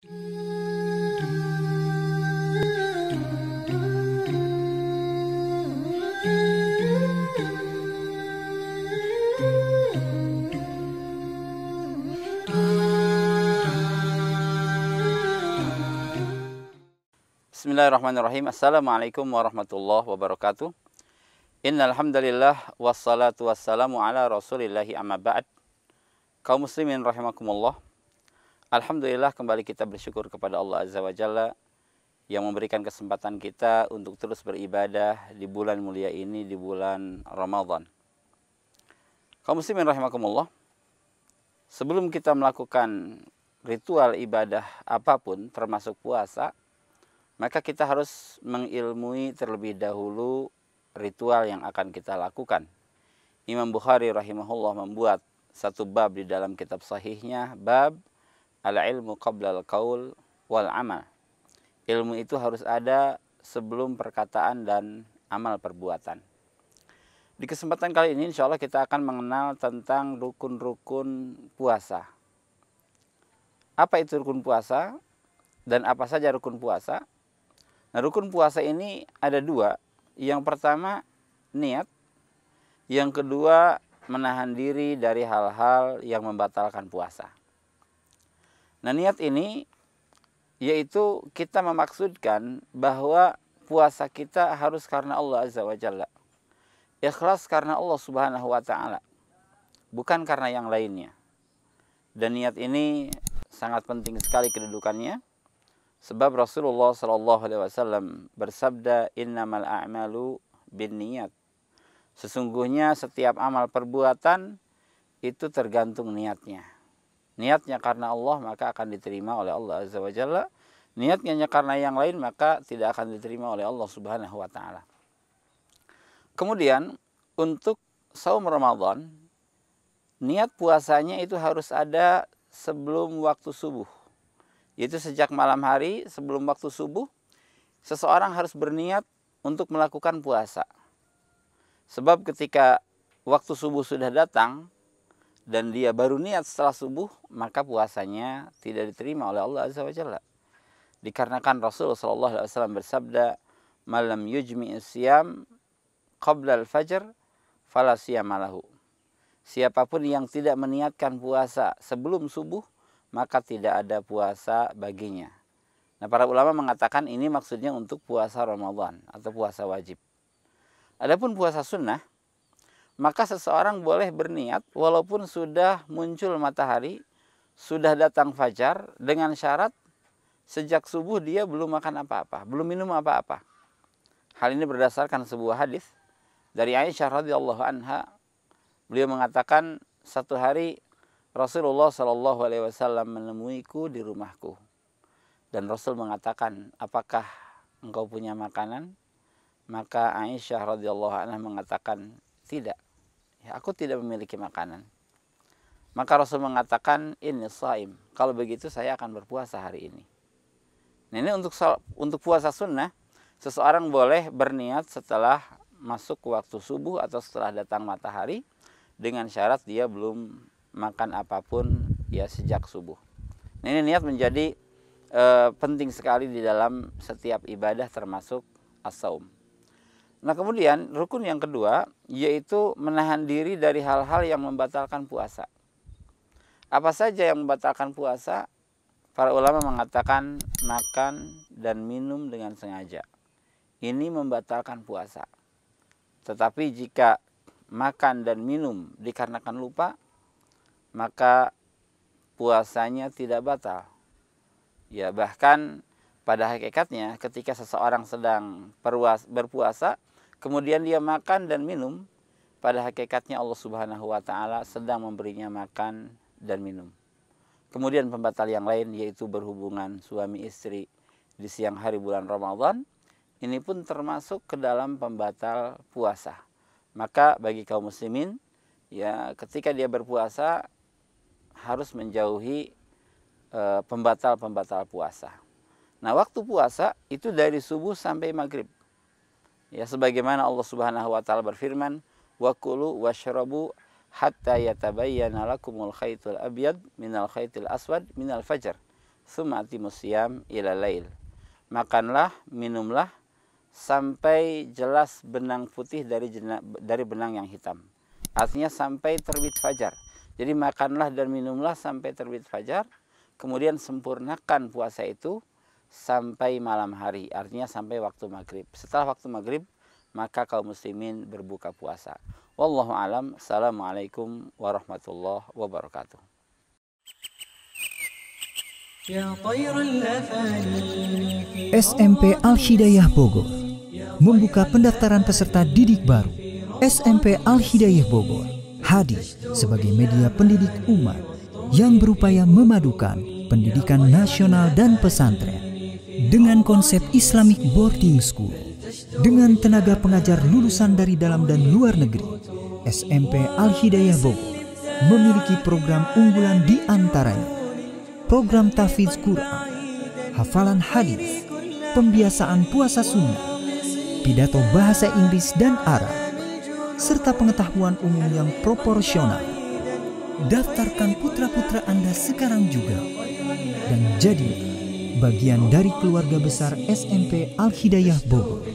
Bismillahirrahmanirrahim. Assalamualaikum warahmatullahi wabarakatuh. Innal hamdalillah wassalatu wassalamu ala Rasulillahi amma ba'd. Kaum muslimin rahimakumullah. Alhamdulillah, kembali kita bersyukur kepada Allah Azza wa Jalla yang memberikan kesempatan kita untuk terus beribadah di bulan mulia ini, di bulan Ramadan. Kaum muslimin rahimakumullah. Sebelum kita melakukan ritual ibadah apapun termasuk puasa, maka kita harus mengilmui terlebih dahulu ritual yang akan kita lakukan. Imam Bukhari rahimahullah membuat satu bab di dalam kitab sahihnya, bab al-ilmu qabla al-qaul wal amal. Ilmu itu harus ada sebelum perkataan dan amal perbuatan. Di kesempatan kali ini insya Allah kita akan mengenal tentang rukun-rukun puasa. Apa itu rukun puasa dan apa saja rukun puasa? Nah, rukun puasa ini ada dua. Yang pertama, niat. Yang kedua, menahan diri dari hal-hal yang membatalkan puasa. Nah, niat ini yaitu kita memaksudkan bahwa puasa kita harus karena Allah Azza wa Jalla. Ikhlas karena Allah Subhanahu wa Ta'ala. Bukan karena yang lainnya. Dan niat ini sangat penting sekali kedudukannya. Sebab Rasulullah SAW bersabda, innamal a'malu binniyat. Sesungguhnya setiap amal perbuatan itu tergantung niatnya. Niatnya karena Allah maka akan diterima oleh Allah Azza wa Jalla. Niatnya karena yang lain maka tidak akan diterima oleh Allah Subhanahu wa Ta'ala. Kemudian untuk saum Ramadan, niat puasanya itu harus ada sebelum waktu subuh. Yaitu sejak malam hari sebelum waktu subuh, seseorang harus berniat untuk melakukan puasa. Sebab ketika waktu subuh sudah datang dan dia baru niat setelah subuh, maka puasanya tidak diterima oleh Allah Azza wa Jalla. Dikarenakan Rasulullah SAW bersabda, malam yujmi'is siyam qabla al-fajr fala siyamalahu. Siapapun yang tidak meniatkan puasa sebelum subuh, maka tidak ada puasa baginya. Nah, para ulama mengatakan ini maksudnya untuk puasa Ramadan atau puasa wajib. Adapun puasa sunnah, maka seseorang boleh berniat walaupun sudah muncul matahari, sudah datang fajar, dengan syarat sejak subuh dia belum makan apa-apa, belum minum apa-apa. Hal ini berdasarkan sebuah hadis dari Aisyah radhiyallahu anha. Beliau mengatakan, satu hari Rasulullah SAW menemuiku di rumahku. Dan Rasul mengatakan, apakah engkau punya makanan? Maka Aisyah radhiyallahu anha mengatakan, tidak. Ya, aku tidak memiliki makanan. Maka Rasul mengatakan, inni shaim. Kalau begitu saya akan berpuasa hari ini. Nah, ini untuk puasa sunnah, seseorang boleh berniat setelah masuk waktu subuh atau setelah datang matahari, dengan syarat dia belum makan apapun ya sejak subuh. Nah, ini niat menjadi penting sekali di dalam setiap ibadah termasuk as-saum. Nah, kemudian rukun yang kedua yaitu menahan diri dari hal-hal yang membatalkan puasa. Apa saja yang membatalkan puasa? Para ulama mengatakan makan dan minum dengan sengaja. Ini membatalkan puasa. Tetapi jika makan dan minum dikarenakan lupa, maka puasanya tidak batal. Ya, bahkan pada hakikatnya ketika seseorang sedang berpuasa, kemudian dia makan dan minum, pada hakikatnya Allah Subhanahu wa Ta'ala sedang memberinya makan dan minum. Kemudian pembatal yang lain yaitu berhubungan suami istri di siang hari bulan Ramadan, ini pun termasuk ke dalam pembatal puasa. Maka bagi kaum muslimin, ya ketika dia berpuasa harus menjauhi pembatal-pembatal puasa. Nah, waktu puasa itu dari subuh sampai maghrib. Ya, sebagaimana Allah Subhanahu wa Ta'ala berfirman, wa kulu washrabu hatta yatabayyana lakumul khaytul abyad minal khaytil aswad minal fajr. tsumma atimus siyam ila lail. Makanlah, minumlah sampai jelas benang putih dari benang yang hitam. Artinya sampai terbit fajar. Jadi makanlah dan minumlah sampai terbit fajar. Kemudian sempurnakan puasa itu sampai malam hari. Artinya sampai waktu maghrib. Setelah waktu maghrib, maka kaum muslimin berbuka puasa. Wallahu alam. Assalamualaikum warahmatullahi wabarakatuh. SMP Al-Hidayah Bogor membuka pendaftaran peserta didik baru. SMP Al-Hidayah Bogor hadir sebagai media pendidik umat yang berupaya memadukan pendidikan nasional dan pesantren dengan konsep Islamic Boarding School. Dengan tenaga pengajar lulusan dari dalam dan luar negeri, SMP Al-Hidayah Bogor memiliki program unggulan di antaranya program tahfidz Quran, hafalan hadis, pembiasaan puasa sunnah, pidato bahasa Inggris dan Arab, serta pengetahuan umum yang proporsional. Daftarkan putra-putra Anda sekarang juga dan jadi bagian dari keluarga besar SMP Al-Hidayah Bogor.